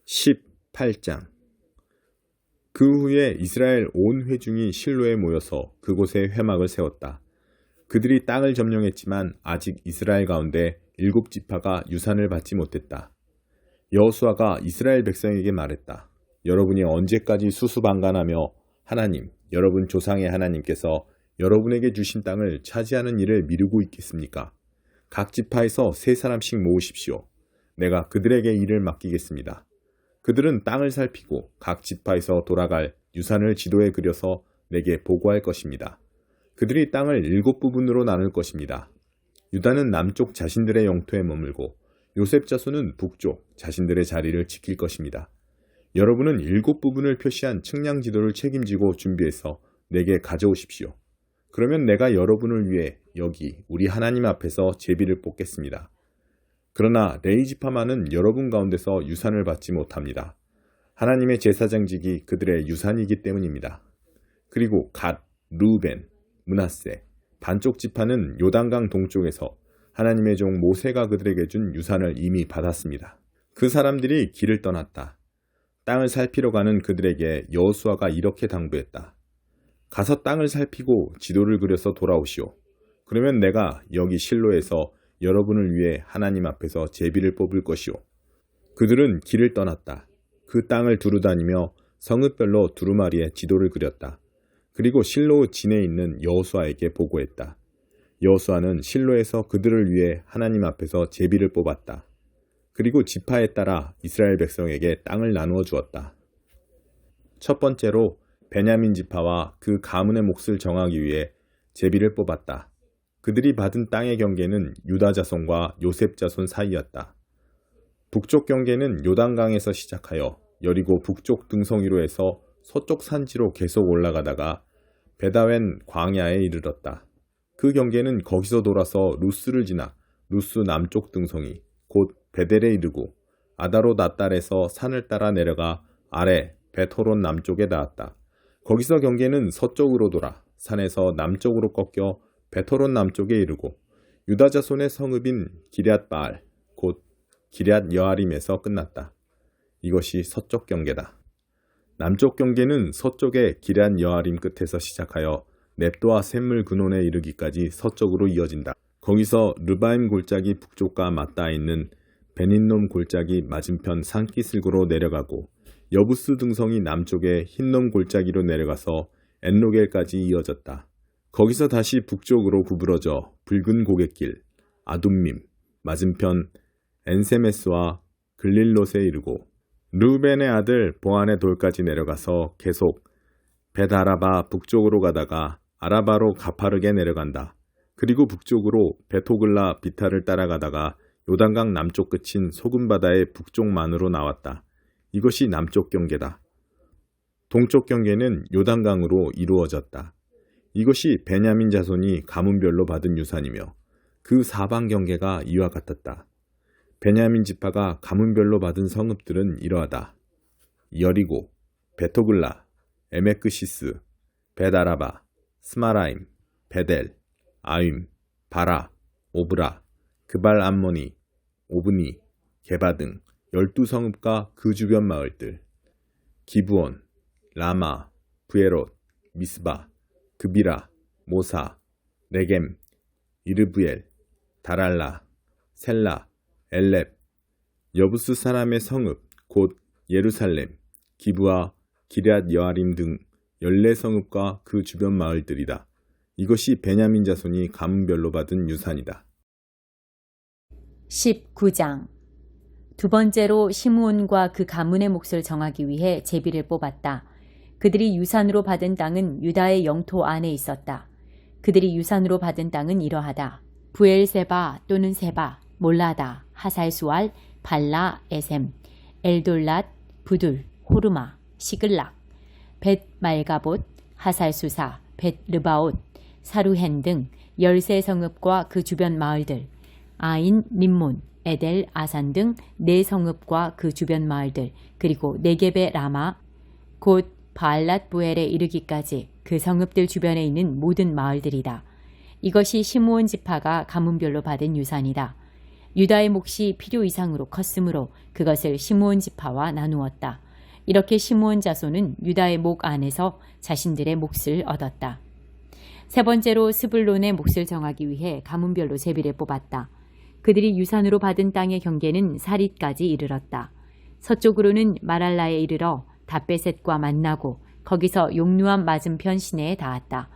18장. 그 후에 이스라엘 온 회중이 실로에 모여서 그곳에 회막을 세웠다. 그들이 땅을 점령했지만 아직 이스라엘 가운데 7지파가 유산을 받지 못했다. 여호수아가 이스라엘 백성에게 말했다. 여러분이 언제까지 수수방관하며 하나님, 여러분 조상의 하나님께서 여러분에게 주신 땅을 차지하는 일을 미루고 있겠습니까? 각 지파에서 3사람씩 모으십시오. 내가 그들에게 일을 맡기겠습니다. 그들은 땅을 살피고 각 지파에서 돌아갈 유산을 지도에 그려서 내게 보고할 것입니다. 그들이 땅을 7부분으로 나눌 것입니다. 유다는 남쪽 자신들의 영토에 머물고 요셉 자손은 북쪽 자신들의 자리를 지킬 것입니다. 여러분은 7부분을 표시한 측량 지도를 책임지고 준비해서 내게 가져오십시오. 그러면 내가 여러분을 위해 여기 우리 하나님 앞에서 제비를 뽑겠습니다. 그러나 레위 지파만은 여러분 가운데서 유산을 받지 못합니다. 하나님의 제사장직이 그들의 유산이기 때문입니다. 그리고 갓, 르우벤, 므낫세, 반쪽 지파는 요단강 동쪽에서 하나님의 종 모세가 그들에게 준 유산을 이미 받았습니다. 그 사람들이 길을 떠났다. 땅을 살피러 가는 그들에게 여호수아가 이렇게 당부했다. 가서 땅을 살피고 지도를 그려서 돌아오시오. 그러면 내가 여기 실로에서 여러분을 위해 하나님 앞에서 제비를 뽑을 것이오. 그들은 길을 떠났다. 그 땅을 두루다니며 성읍별로 두루마리에 지도를 그렸다. 그리고 실로 진에 있는 여호수아에게 보고했다. 여호수아는 실로에서 그들을 위해 하나님 앞에서 제비를 뽑았다. 그리고 지파에 따라 이스라엘 백성에게 땅을 나누어 주었다. 첫 번째로 베냐민 지파와 그 가문의 몫을 정하기 위해 제비를 뽑았다. 그들이 받은 땅의 경계는 유다 자손과 요셉 자손 사이였다. 북쪽 경계는 요단강에서 시작하여 여리고 북쪽 등성이로 해서 서쪽 산지로 계속 올라가다가 베다웬 광야에 이르렀다. 그 경계는 거기서 돌아서 루스를 지나 루스 남쪽 등성이 곧 베델에 이르고 아다롯 낫달에서 산을 따라 내려가 아래 베토론 남쪽에 닿았다. 거기서 경계는 서쪽으로 돌아 산에서 남쪽으로 꺾여 베토론 남쪽에 이르고 유다 자손의 성읍인 기럇 바알 곧 기럇 여아림에서 끝났다. 이것이 서쪽 경계다. 남쪽 경계는 서쪽의 기럇 여아림 끝에서 시작하여 넵도와 샘물 근원에 이르기까지 서쪽으로 이어진다. 거기서 르바임 골짜기 북쪽과 맞닿아 있는 베닌놈 골짜기 맞은편 산기슭으로 내려가고 여부스 등성이 남쪽의 흰놈 골짜기로 내려가서 엔로겔까지 이어졌다. 거기서 다시 북쪽으로 구부러져 붉은 고갯길 아둠밈 맞은편 엔세메스와 글릴롯에 이르고 르우벤의 아들 보안의 돌까지 내려가서 계속 벳아라바 북쪽으로 가다가 아라바로 가파르게 내려간다. 그리고 북쪽으로 베토글라 비타를 따라가다가 요단강 남쪽 끝인 소금바다의 북쪽만으로 나왔다. 이것이 남쪽 경계다. 동쪽 경계는 요단강으로 이루어졌다. 이것이 베냐민 자손이 가문별로 받은 유산이며 그 사방 경계가 이와 같았다. 베냐민 지파가 가문별로 받은 성읍들은 이러하다. 여리고, 베토글라, 에메크시스, 벳아라바, 스마라임, 베델, 아임, 바라, 오브라, 그발 암모니, 오브니, 게바 등 12성읍과 그 주변 마을들, 기브온, 라마, 브에롯, 미스바, 그비라, 모사, 레겜, 이르브엘, 다랄라, 셀라, 엘렙, 여부스 사람의 성읍 곧 예루살렘, 기브와 기럇 여아림 등 14성읍과 그 주변 마을들이다. 이것이 베냐민 자손이 가문별로 받은 유산이다. 19장. 두 번째로 시므온과 그 가문의 몫을 정하기 위해 제비를 뽑았다. 그들이 유산으로 받은 땅은 유다의 영토 안에 있었다. 그들이 유산으로 받은 땅은 이러하다. 부엘세바 또는 세바, 몰라다, 하살수알, 발라, 에셈, 엘돌랏, 부둘, 호르마, 시글락, 벳 말가봇, 하살수사, 벳 르바옷, 사루헨 등 13성읍과 그 주변 마을들, 아인, 림몬, 에델, 아산 등 4성읍과 그 주변 마을들, 그리고 네겝의 라마, 곧 바알랏 부엘에 이르기까지 그 성읍들 주변에 있는 모든 마을들이다. 이것이 시므온 지파가 가문별로 받은 유산이다. 유다의 몫이 필요 이상으로 컸으므로 그것을 시므온 지파와 나누었다. 이렇게 시므온 자손은 유다의 목 안에서 자신들의 몫을 얻었다. 세 번째로 스불론의 몫을 정하기 위해 가문별로 제비를 뽑았다. 그들이 유산으로 받은 땅의 경계는 사릿까지 이르렀다. 서쪽으로는 마랄라에 이르러 다베셋과 만나고 거기서 용루암 맞은편 시내에 닿았다.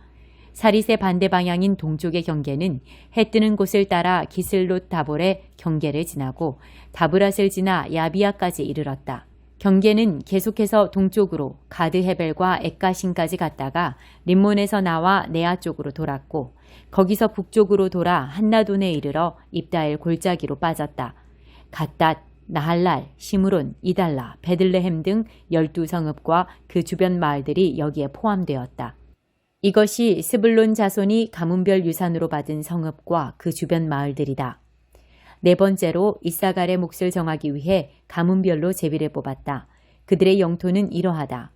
사릿의 반대 방향인 동쪽의 경계는 해 뜨는 곳을 따라 기슬롯 다볼의 경계를 지나고 다브랏을 지나 야비아까지 이르렀다. 경계는 계속해서 동쪽으로 가드 헤벨과 엑가신까지 갔다가 림몬에서 나와 네아 쪽으로 돌았고 거기서 북쪽으로 돌아 한나돈에 이르러 입다엘 골짜기로 빠졌다. 갓닷, 나할랄, 시므론, 이달라, 베들레헴 등 12성읍과 그 주변 마을들이 여기에 포함되었다. 이것이 스불론 자손이 가문별 유산으로 받은 성읍과 그 주변 마을들이다. 네 번째로 이사갈의 몫을 정하기 위해 가문별로 제비를 뽑았다. 그들의 영토는 이러하다.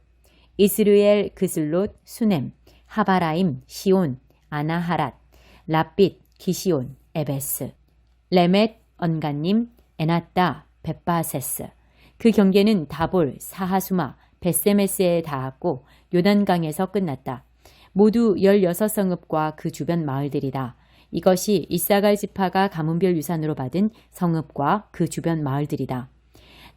이스르엘, 그슬롯, 수넴, 하바라임, 시온, 아나하랏, 랍빗, 기시온, 에베스, 레멧, 언간님, 에낫다, 벳바세스. 그 경계는 다볼, 사하수마, 벳세메스에 닿았고 요단강에서 끝났다. 모두 16성읍과 그 주변 마을들이다. 이것이 이사갈 지파가 가문별 유산으로 받은 성읍과 그 주변 마을들이다.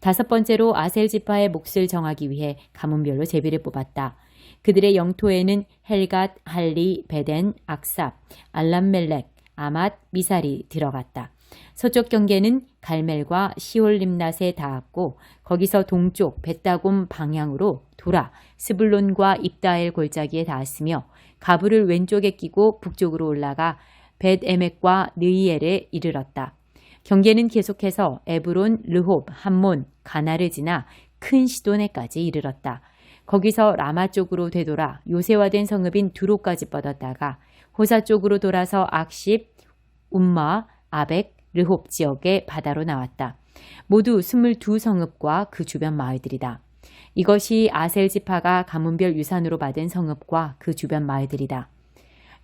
다섯 번째로 아셀 지파의 몫을 정하기 위해 가문별로 제비를 뽑았다. 그들의 영토에는 헬갓, 할리, 베덴, 악삽, 알람멜렉, 아맛, 미살이 들어갔다. 서쪽 경계는 갈멜과 시올림낫에 닿았고 거기서 동쪽 벳다곰 방향으로 돌아 스불론과 입다엘 골짜기에 닿았으며 가브를 왼쪽에 끼고 북쪽으로 올라가 벳에멕과 느이엘에 이르렀다. 경계는 계속해서 에브론, 르홉, 함몬, 가나를 지나 큰 시도네까지 이르렀다. 거기서 라마 쪽으로 되돌아 요새화된 성읍인 두로까지 뻗었다가 호사 쪽으로 돌아서 악십, 움마, 아벡, 르홉 지역의 바다로 나왔다. 모두 22성읍과 그 주변 마을들이다. 이것이 아셀 지파가 가문별 유산으로 받은 성읍과 그 주변 마을들이다.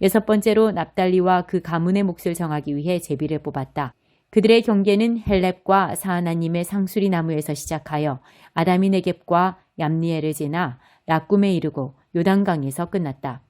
여섯 번째로 납달리와 그 가문의 몫을 정하기 위해 제비를 뽑았다. 그들의 경계는 헬렙과 사하나님의 상수리 나무에서 시작하여 아다미 네겝과 얌니엘을 지나 락꿈에 이르고 요단강에서 끝났다.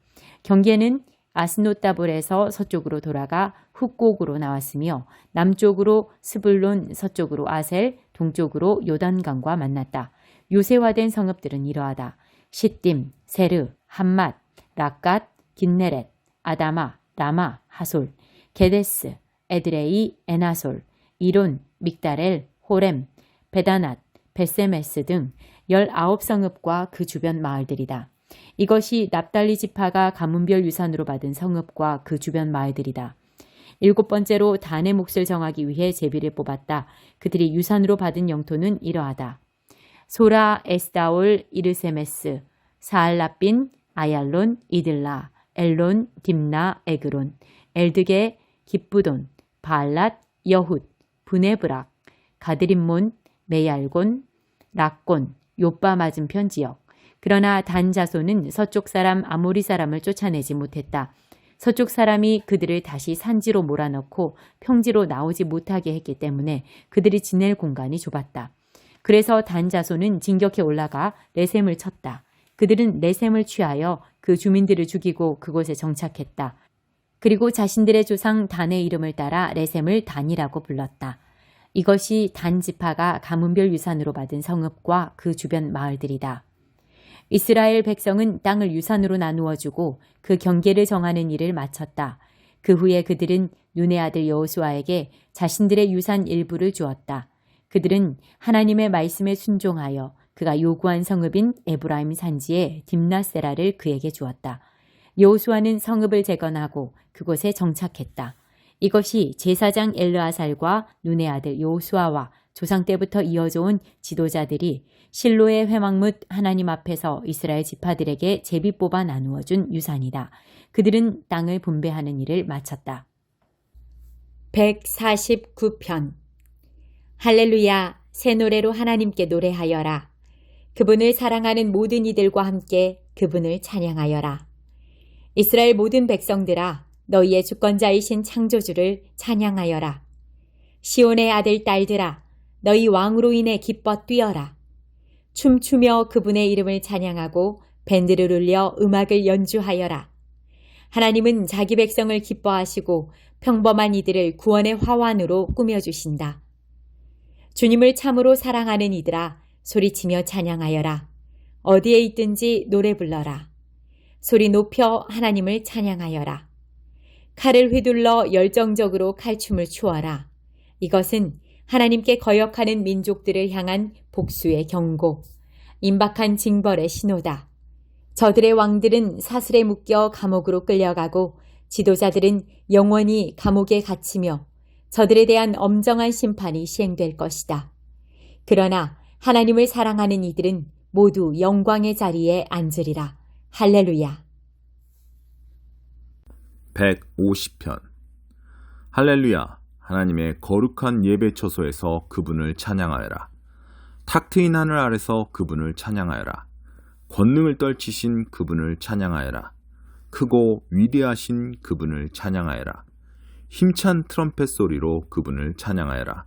경계는 아스노따볼에서 서쪽으로 돌아가 훅곡으로 나왔으며 남쪽으로 스불론, 서쪽으로 아셀, 동쪽으로 요단강과 만났다. 요새화된 성읍들은 이러하다. 시딤, 세르, 함맛, 락갓, 긴네렛, 아다마, 라마, 하솔, 게데스, 에드레이, 에나솔, 이론, 믹다렐, 호렘, 베다낫, 베세메스 등 19성읍과 그 주변 마을들이다. 이것이 납달리 지파가 가문별 유산으로 받은 성읍과 그 주변 마을들이다. 일곱 번째로 단의 몫을 정하기 위해 제비를 뽑았다. 그들이 유산으로 받은 영토는 이러하다. 소라, 에스다올, 이르세메스, 사알라빈, 아얄론, 이들라, 엘론, 딥나, 에그론, 엘드게, 기쁘돈, 바알랏, 여훗, 브네브락, 가드림몬, 메얄곤, 락곤, 요빠 맞은편 지역. 그러나 단 자손은 서쪽 사람 아모리 사람을 쫓아내지 못했다. 서쪽 사람이 그들을 다시 산지로 몰아넣고 평지로 나오지 못하게 했기 때문에 그들이 지낼 공간이 좁았다. 그래서 단 자손은 진격해 올라가 레셈을 쳤다. 그들은 레셈을 취하여 그 주민들을 죽이고 그곳에 정착했다. 그리고 자신들의 조상 단의 이름을 따라 레셈을 단이라고 불렀다. 이것이 단 지파가 가문별 유산으로 받은 성읍과 그 주변 마을들이다. 이스라엘 백성은 땅을 유산으로 나누어 주고 그 경계를 정하는 일을 마쳤다. 그 후에 그들은 눈의 아들 여호수아에게 자신들의 유산 일부를 주었다. 그들은 하나님의 말씀에 순종하여 그가 요구한 성읍인 에브라임 산지에 딥나세라를 그에게 주었다. 여호수아는 성읍을 재건하고 그곳에 정착했다. 이것이 제사장 엘르아살과 눈의 아들 여호수아와 조상 때부터 이어져 온 지도자들이 실로의 회막 뭇 하나님 앞에서 이스라엘 지파들에게 제비 뽑아 나누어 준 유산이다. 그들은 땅을 분배하는 일을 마쳤다. 149편 할렐루야, 새 노래로 하나님께 노래하여라. 그분을 사랑하는 모든 이들과 함께 그분을 찬양하여라. 이스라엘 모든 백성들아, 너희의 주권자이신 창조주를 찬양하여라. 시온의 아들 딸들아, 너희 왕으로 인해 기뻐 뛰어라. 춤추며 그분의 이름을 찬양하고 밴드를 울려 음악을 연주하여라. 하나님은 자기 백성을 기뻐하시고 평범한 이들을 구원의 화환으로 꾸며주신다. 주님을 참으로 사랑하는 이들아, 소리치며 찬양하여라. 어디에 있든지 노래 불러라. 소리 높여 하나님을 찬양하여라. 칼을 휘둘러 열정적으로 칼춤을 추어라. 이것은 하나님께 거역하는 민족들을 향한 복수의 경고, 임박한 징벌의 신호다. 저들의 왕들은 사슬에 묶여 감옥으로 끌려가고 지도자들은 영원히 감옥에 갇히며 저들에 대한 엄정한 심판이 시행될 것이다. 그러나 하나님을 사랑하는 이들은 모두 영광의 자리에 앉으리라. 할렐루야. 150편 할렐루야. 하나님의 거룩한 예배 처소에서 그분을 찬양하여라. 탁 트인 하늘 아래서 그분을 찬양하여라. 권능을 떨치신 그분을 찬양하여라. 크고 위대하신 그분을 찬양하여라. 힘찬 트럼펫 소리로 그분을 찬양하여라.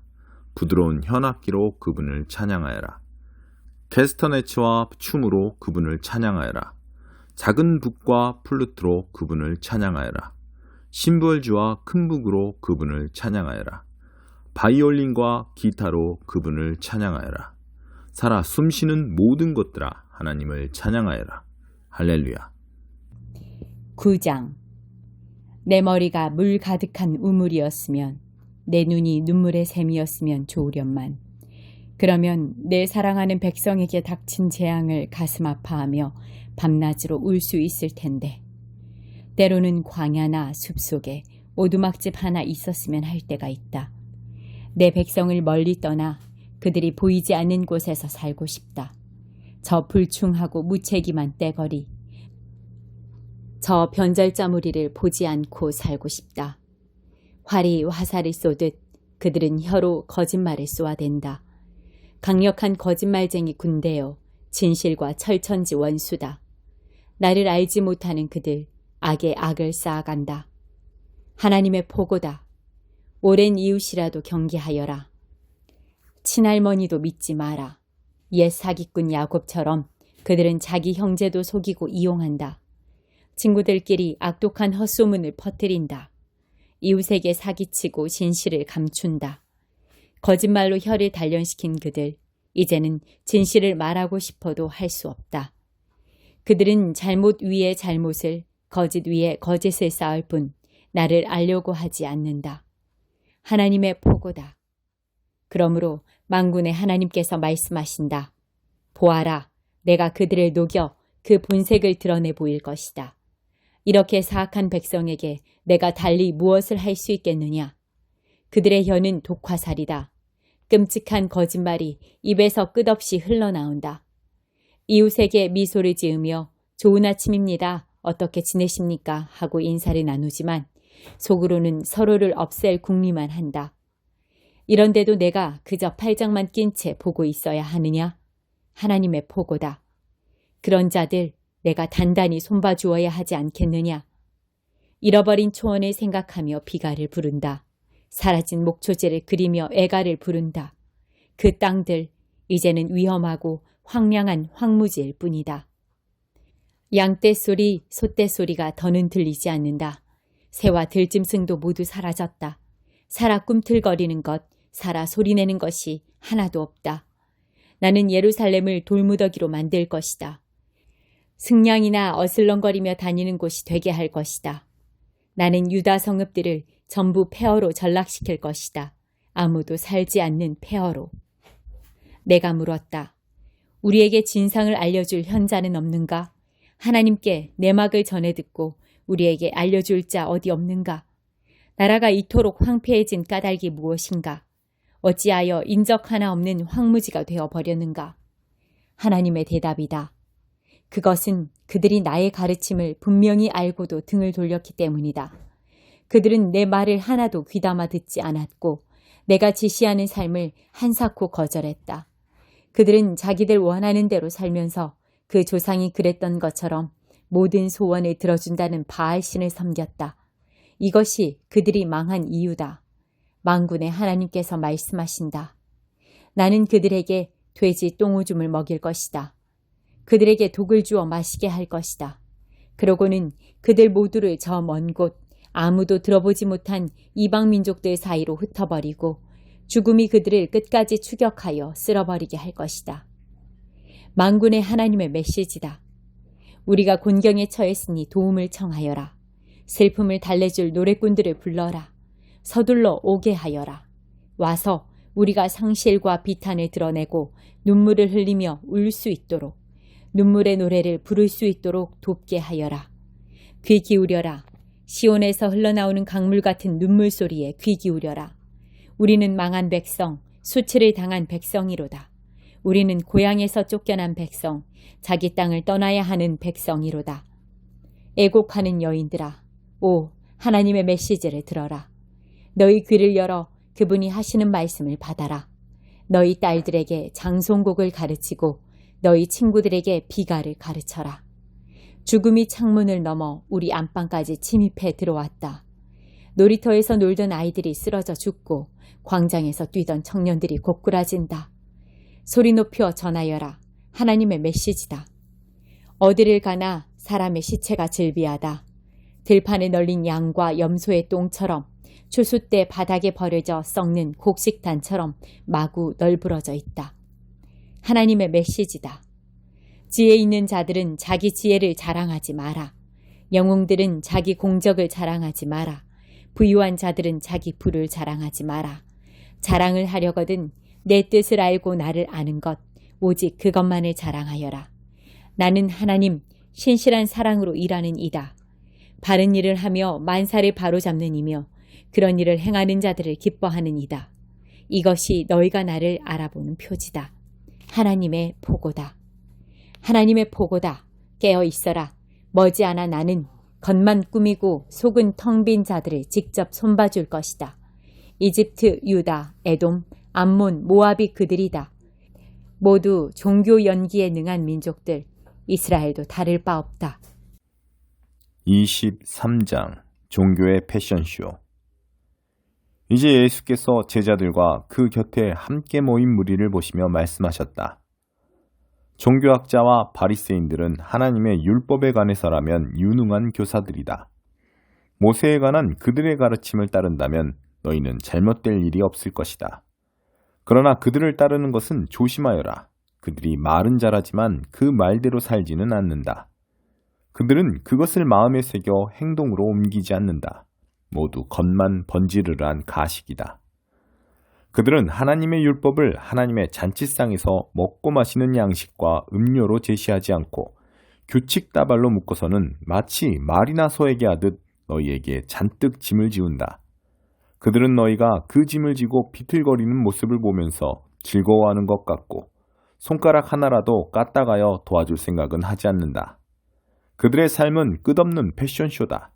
부드러운 현악기로 그분을 찬양하여라. 캐스터네츠와 춤으로 그분을 찬양하여라. 작은 북과 플루트로 그분을 찬양하여라. 심벌주와 큰 북으로 그분을 찬양하여라. 바이올린과 기타로 그분을 찬양하여라. 살아 숨쉬는 모든 것들아 하나님을 찬양하여라. 할렐루야. 9장. 내 머리가 물 가득한 우물이었으면, 내 눈이 눈물의 샘이었으면 좋으련만. 그러면 내 사랑하는 백성에게 닥친 재앙을 가슴 아파하며 밤낮으로 울 수 있을 텐데. 때로는 광야나 숲속에 오두막집 하나 있었으면 할 때가 있다. 내 백성을 멀리 떠나 그들이 보이지 않는 곳에서 살고 싶다. 저 불충하고 무책임한 떼거리, 저 변절자무리를 보지 않고 살고 싶다. 활이 화살을 쏘듯 그들은 혀로 거짓말을 쏘아댄다. 강력한 거짓말쟁이 군대여, 진실과 철천지 원수다. 나를 알지 못하는 그들, 악에 악을 쌓아간다. 하나님의 포고다. 오랜 이웃이라도 경계하여라. 친할머니도 믿지 마라. 옛 사기꾼 야곱처럼 그들은 자기 형제도 속이고 이용한다. 친구들끼리 악독한 헛소문을 퍼뜨린다. 이웃에게 사기치고 진실을 감춘다. 거짓말로 혀를 단련시킨 그들, 이제는 진실을 말하고 싶어도 할 수 없다. 그들은 잘못 위에 잘못을, 거짓 위에 거짓을 쌓을 뿐 나를 알려고 하지 않는다. 하나님의 포고다. 그러므로 만군의 하나님께서 말씀하신다. 보아라, 내가 그들을 녹여 그 본색을 드러내 보일 것이다. 이렇게 사악한 백성에게 내가 달리 무엇을 할 수 있겠느냐? 그들의 혀는 독화살이다. 끔찍한 거짓말이 입에서 끝없이 흘러나온다. 이웃에게 미소를 지으며 좋은 아침입니다. 어떻게 지내십니까? 하고 인사를 나누지만 속으로는 서로를 없앨 궁리만 한다. 이런데도 내가 그저 팔짱만 낀 채 보고 있어야 하느냐? 하나님의 포고다. 그런 자들 내가 단단히 손봐주어야 하지 않겠느냐? 잃어버린 초원을 생각하며 비가를 부른다. 사라진 목초제를 그리며 애가를 부른다. 그 땅들 이제는 위험하고 황량한 황무지일 뿐이다. 양떼소리, 소떼소리가 더는 들리지 않는다. 새와 들짐승도 모두 사라졌다. 살아 꿈틀거리는 것, 살아 소리내는 것이 하나도 없다. 나는 예루살렘을 돌무더기로 만들 것이다. 승냥이나 어슬렁거리며 다니는 곳이 되게 할 것이다. 나는 유다 성읍들을 전부 폐허로 전락시킬 것이다. 아무도 살지 않는 폐허로. 내가 물었다. 우리에게 진상을 알려줄 현자는 없는가? 하나님께 내막을 전해 듣고 우리에게 알려줄 자 어디 없는가? 나라가 이토록 황폐해진 까닭이 무엇인가? 어찌하여 인적 하나 없는 황무지가 되어버렸는가? 하나님의 대답이다. 그것은 그들이 나의 가르침을 분명히 알고도 등을 돌렸기 때문이다. 그들은 내 말을 하나도 귀담아 듣지 않았고 내가 지시하는 삶을 한사코 거절했다. 그들은 자기들 원하는 대로 살면서 그 조상이 그랬던 것처럼 모든 소원을 들어준다는 바알신을 섬겼다. 이것이 그들이 망한 이유다. 만군의 하나님께서 말씀하신다. 나는 그들에게 돼지 똥오줌을 먹일 것이다. 그들에게 독을 주어 마시게 할 것이다. 그러고는 그들 모두를 저 먼 곳 아무도 들어보지 못한 이방 민족들 사이로 흩어버리고 죽음이 그들을 끝까지 추격하여 쓸어버리게 할 것이다. 만군의 하나님의 메시지다. 우리가 곤경에 처했으니 도움을 청하여라. 슬픔을 달래줄 노래꾼들을 불러라. 서둘러 오게 하여라. 와서 우리가 상실과 비탄을 드러내고 눈물을 흘리며 울 수 있도록 눈물의 노래를 부를 수 있도록 돕게 하여라. 귀 기울여라. 시온에서 흘러나오는 강물 같은 눈물 소리에 귀 기울여라. 우리는 망한 백성, 수치를 당한 백성이로다. 우리는 고향에서 쫓겨난 백성, 자기 땅을 떠나야 하는 백성이로다. 애곡하는 여인들아, 오 하나님의 메시지를 들어라. 너희 귀를 열어 그분이 하시는 말씀을 받아라. 너희 딸들에게 장송곡을 가르치고 너희 친구들에게 비가를 가르쳐라. 죽음이 창문을 넘어 우리 안방까지 침입해 들어왔다. 놀이터에서 놀던 아이들이 쓰러져 죽고 광장에서 뛰던 청년들이 고꾸라진다. 소리 높여 전하여라. 하나님의 메시지다. 어디를 가나 사람의 시체가 즐비하다. 들판에 널린 양과 염소의 똥처럼 추수 때 바닥에 버려져 썩는 곡식단처럼 마구 널브러져 있다. 하나님의 메시지다. 지혜 있는 자들은 자기 지혜를 자랑하지 마라. 영웅들은 자기 공적을 자랑하지 마라. 부유한 자들은 자기 부를 자랑하지 마라. 자랑을 하려거든 내 뜻을 알고 나를 아는 것, 오직 그것만을 자랑하여라. 나는 하나님, 신실한 사랑으로 일하는 이다. 바른 일을 하며 만사를 바로잡는 이며 그런 일을 행하는 자들을 기뻐하는 이다. 이것이 너희가 나를 알아보는 표지다. 하나님의 보고다. 하나님의 보고다. 깨어 있어라. 머지않아 나는 겉만 꾸미고 속은 텅 빈 자들을 직접 손봐줄 것이다. 이집트, 유다, 에돔, 암몬, 모압이 그들이다. 모두 종교 연기에 능한 민족들, 이스라엘도 다를 바 없다. 23장 종교의 패션쇼. 이제 예수께서 제자들과 그 곁에 함께 모인 무리를 보시며 말씀하셨다. 종교학자와 바리새인들은 하나님의 율법에 관해서라면 유능한 교사들이다. 모세에 관한 그들의 가르침을 따른다면 너희는 잘못될 일이 없을 것이다. 그러나 그들을 따르는 것은 조심하여라. 그들이 말은 잘하지만 그 말대로 살지는 않는다. 그들은 그것을 마음에 새겨 행동으로 옮기지 않는다. 모두 겉만 번지르르한 가식이다. 그들은 하나님의 율법을 하나님의 잔치상에서 먹고 마시는 양식과 음료로 제시하지 않고 규칙다발로 묶어서는 마치 말이나 소에게 하듯 너희에게 잔뜩 짐을 지운다. 그들은 너희가 그 짐을 지고 비틀거리는 모습을 보면서 즐거워하는 것 같고 손가락 하나라도 까딱하여 도와줄 생각은 하지 않는다. 그들의 삶은 끝없는 패션쇼다.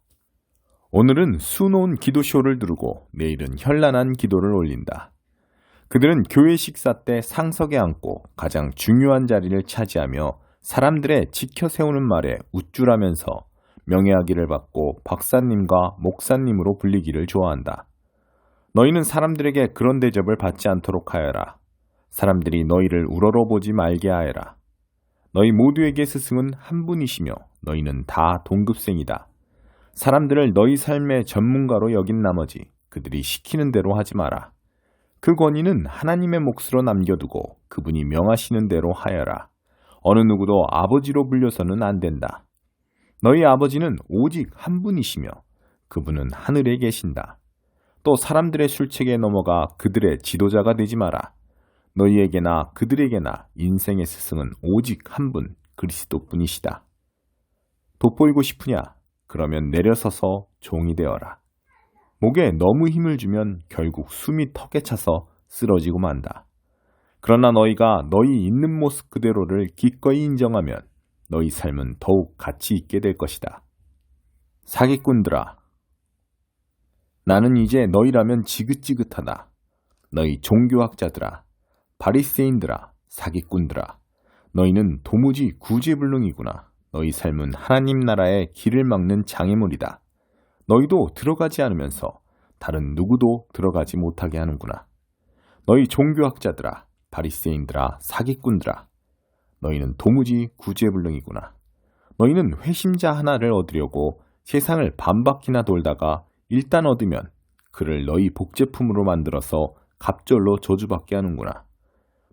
오늘은 수놓은 기도쇼를 두르고 내일은 현란한 기도를 올린다. 그들은 교회 식사 때 상석에 앉고 가장 중요한 자리를 차지하며 사람들의 지켜세우는 말에 우쭐하면서 명예하기를 받고 박사님과 목사님으로 불리기를 좋아한다. 너희는 사람들에게 그런 대접을 받지 않도록 하여라. 사람들이 너희를 우러러보지 말게 하여라. 너희 모두에게 스승은 한 분이시며 너희는 다 동급생이다. 사람들을 너희 삶의 전문가로 여긴 나머지 그들이 시키는 대로 하지 마라. 그 권위는 하나님의 몫으로 남겨두고 그분이 명하시는 대로 하여라. 어느 누구도 아버지로 불려서는 안 된다. 너희 아버지는 오직 한 분이시며 그분은 하늘에 계신다. 또 사람들의 술책에 넘어가 그들의 지도자가 되지 마라. 너희에게나 그들에게나 인생의 스승은 오직 한 분, 그리스도뿐이시다. 돋보이고 싶으냐? 그러면 내려서서 종이 되어라. 목에 너무 힘을 주면 결국 숨이 턱에 차서 쓰러지고 만다. 그러나 너희가 너희 있는 모습 그대로를 기꺼이 인정하면 너희 삶은 더욱 가치 있게 될 것이다. 사기꾼들아, 나는 이제 너희라면 지긋지긋하다. 너희 종교학자들아, 바리새인들아, 사기꾼들아, 너희는 도무지 구제불능이구나. 너희 삶은 하나님 나라의 길을 막는 장애물이다. 너희도 들어가지 않으면서 다른 누구도 들어가지 못하게 하는구나. 너희 종교학자들아, 바리새인들아, 사기꾼들아, 너희는 도무지 구제불능이구나. 너희는 회심자 하나를 얻으려고 세상을 반바퀴나 돌다가 일단 얻으면 그를 너희 복제품으로 만들어서 갑절로 저주받게 하는구나.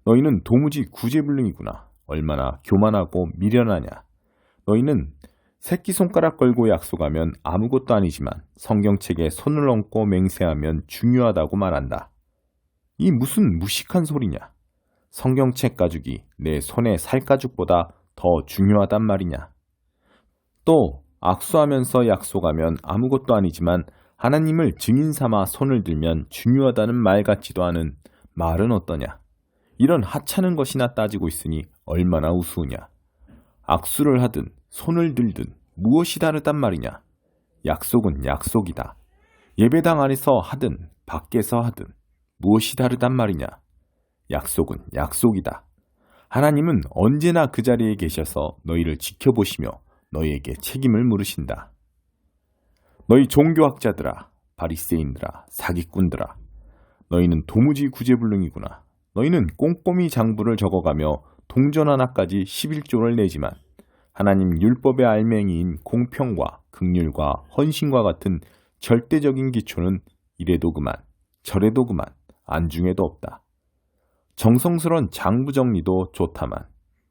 너희는 도무지 구제불능이구나. 얼마나 교만하고 미련하냐. 너희는 새끼손가락 걸고 약속하면 아무것도 아니지만 성경책에 손을 얹고 맹세하면 중요하다고 말한다. 이 무슨 무식한 소리냐. 성경책 가죽이 내 손의 살가죽보다 더 중요하단 말이냐. 또 악수하면서 약속하면 아무것도 아니지만 하나님을 증인 삼아 손을 들면 중요하다는 말 같지도 않은 말은 어떠냐. 이런 하찮은 것이나 따지고 있으니 얼마나 우스우냐. 악수를 하든 손을 들든 무엇이 다르단 말이냐. 약속은 약속이다. 예배당 안에서 하든 밖에서 하든 무엇이 다르단 말이냐. 약속은 약속이다. 하나님은 언제나 그 자리에 계셔서 너희를 지켜보시며 너희에게 책임을 물으신다. 너희 종교학자들아, 바리새인들아, 사기꾼들아, 너희는 도무지 구제불능이구나. 너희는 꼼꼼히 장부를 적어가며 동전 하나까지 11조를 내지만 하나님 율법의 알맹이인 공평과 긍휼과 헌신과 같은 절대적인 기초는 이래도 그만, 저래도 그만, 안중에도 없다. 정성스러운 장부 정리도 좋다만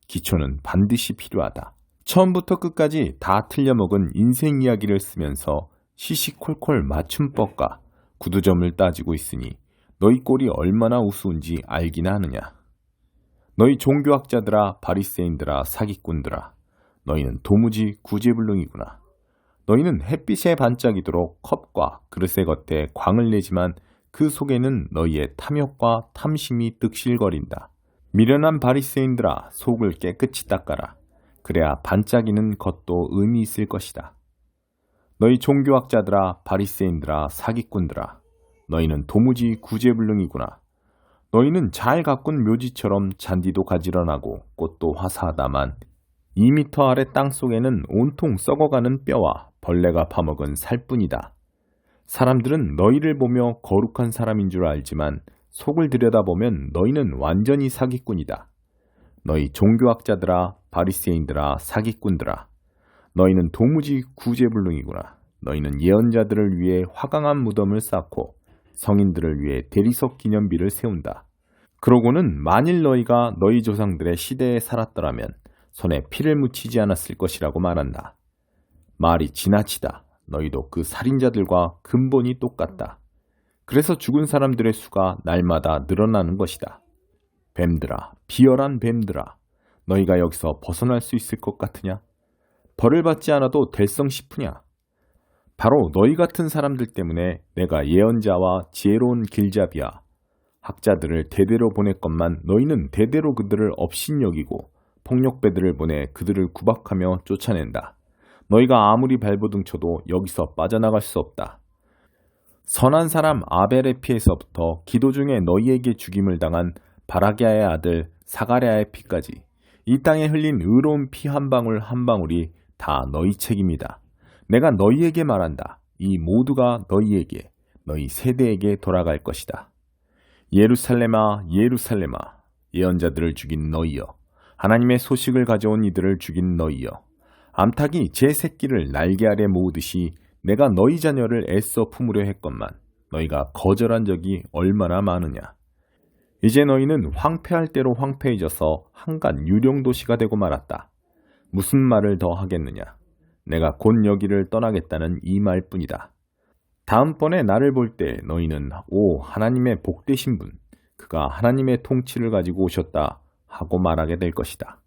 기초는 반드시 필요하다. 처음부터 끝까지 다 틀려먹은 인생 이야기를 쓰면서 시시콜콜 맞춤법과 구두점을 따지고 있으니 너희 꼴이 얼마나 우스운지 알기나 하느냐. 너희 종교학자들아, 바리새인들아, 사기꾼들아, 너희는 도무지 구제불능이구나. 너희는 햇빛에 반짝이도록 컵과 그릇의 겉에 광을 내지만 그 속에는 너희의 탐욕과 탐심이 득실거린다. 미련한 바리새인들아, 속을 깨끗이 닦아라. 그래야 반짝이는 겉도 의미 있을 것이다. 너희 종교학자들아, 바리새인들아, 사기꾼들아, 너희는 도무지 구제불능이구나. 너희는 잘 가꾼 묘지처럼 잔디도 가지런하고 꽃도 화사하다만 2미터 아래 땅 속에는 온통 썩어가는 뼈와 벌레가 파먹은 살뿐이다. 사람들은 너희를 보며 거룩한 사람인 줄 알지만 속을 들여다보면 너희는 완전히 사기꾼이다. 너희 종교학자들아, 바리새인들아, 사기꾼들아, 너희는 도무지 구제불능이구나. 너희는 예언자들을 위해 화강한 무덤을 쌓고 성인들을 위해 대리석 기념비를 세운다. 그러고는 만일 너희가 너희 조상들의 시대에 살았더라면 손에 피를 묻히지 않았을 것이라고 말한다. 말이 지나치다. 너희도 그 살인자들과 근본이 똑같다. 그래서 죽은 사람들의 수가 날마다 늘어나는 것이다. 뱀들아, 비열한 뱀들아, 너희가 여기서 벗어날 수 있을 것 같으냐? 벌을 받지 않아도 될성 싶으냐? 바로 너희 같은 사람들 때문에 내가 예언자와 지혜로운 길잡이야 학자들을 대대로 보냈건만 너희는 대대로 그들을 업신여기고 폭력배들을 보내 그들을 구박하며 쫓아낸다. 너희가 아무리 발버둥 쳐도 여기서 빠져나갈 수 없다. 선한 사람 아벨의 피에서부터 기도 중에 너희에게 죽임을 당한 바라기아의 아들 사가랴의 피까지 이 땅에 흘린 의로운 피 한 방울 한 방울이 다 너희 책임이다. 내가 너희에게 말한다. 이 모두가 너희에게, 너희 세대에게 돌아갈 것이다. 예루살렘아, 예루살렘아, 예언자들을 죽인 너희여, 하나님의 소식을 가져온 이들을 죽인 너희여, 암탉이 제 새끼를 날개 아래 모으듯이 내가 너희 자녀를 애써 품으려 했건만 너희가 거절한 적이 얼마나 많으냐. 이제 너희는 황폐할 대로 황폐해져서 한간 유령도시가 되고 말았다. 무슨 말을 더 하겠느냐. 내가 곧 여기를 떠나겠다는 이 말뿐이다. 다음번에 나를 볼 때 너희는 오 하나님의 복되신 분, 그가 하나님의 통치를 가지고 오셨다 하고 말하게 될 것이다.